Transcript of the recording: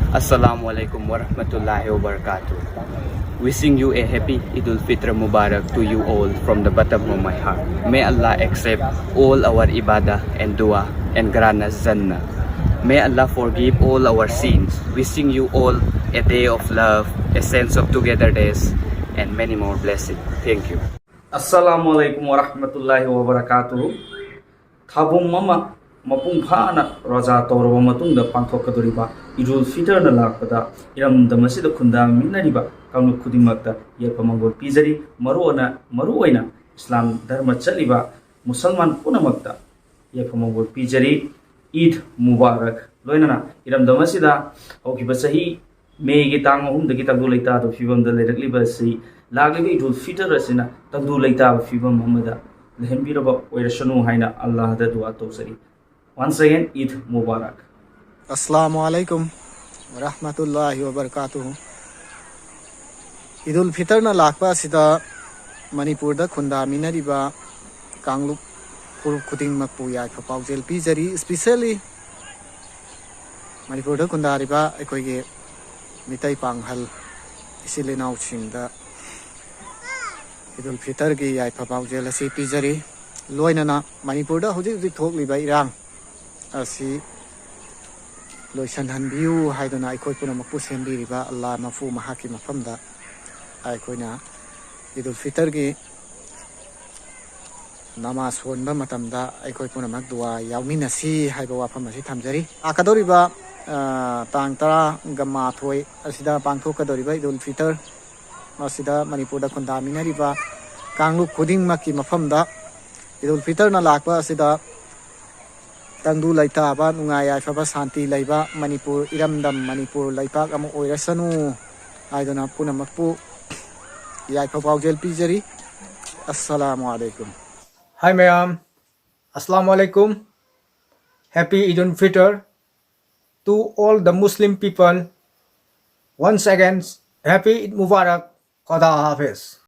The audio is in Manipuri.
Assalamualaikum warahmatullahi wabarakatuh. Wishing you a happy Idul Fitr Mubarak to you all from the bottom of my heart. May Allah accept all our ibadah and dua and grant us Jannah. May Allah forgive all our sins. Wishing you all a day of love, a sense of togetherness, and many more blessings. Thank you. Assalamualaikum warahmatullahi wabarakatuh. Thabung mama mapung phana raja tawraba matungda pangthokadoriba Idul Fitr na lakpada iramda masida khundam minariba kaunu khudingmakta yerpa mangol pijari maruoina Islam dharma chaliba musalman punamakta yerpa mangol pijari Eid Mubarak loinana iramda masida hokiba sahi Mei tang ahumdagi tagdu leita do fibamda lerakliba si laglibi Idul Fitr asina tagdu leita fibam amada lehenbiraba oirasanu haina Allah da dua tawsari. Once again, Eid Mubarak. Assalamualaikum warahmatullahi wabarakatuh. Idul Fitr na lakpa sida Manipur da khunda minariba Kanglup Pur Kuding Makpu yai paujel pijari especially Manipur da khunda riba ekoige mitai panghal isilinau chingda Idul Fitr gi yai paujel asi pijari loinana Manipur da hujik thokliba irang asi loisan hanbiu haiduna aikoi punamakpu sembiriba Allah mafu mahaki mafamda aikoina Idul Fitr gi namaz honba matamda aikoi punamak dua yauminasi haiba wafam asi thamjari akadoriba tang tara gamma thoi asida pangthokadoriba Idul Fitr asida Manipur da khunda minariba Kanglup khuding makki mafamda Idul Fitr na lakpa asida tangdu laita ba nungaya faba santi laiba Manipur iramdam Manipur laipak amu oirasanu aidona punamakpu yai paujel pijari. Assalamualaikum. Hi ma'am. Assalamualaikum. Happy Idul Fitr to all the Muslim people. Once again, Happy Eid Mubarak. Khuda Hafiz.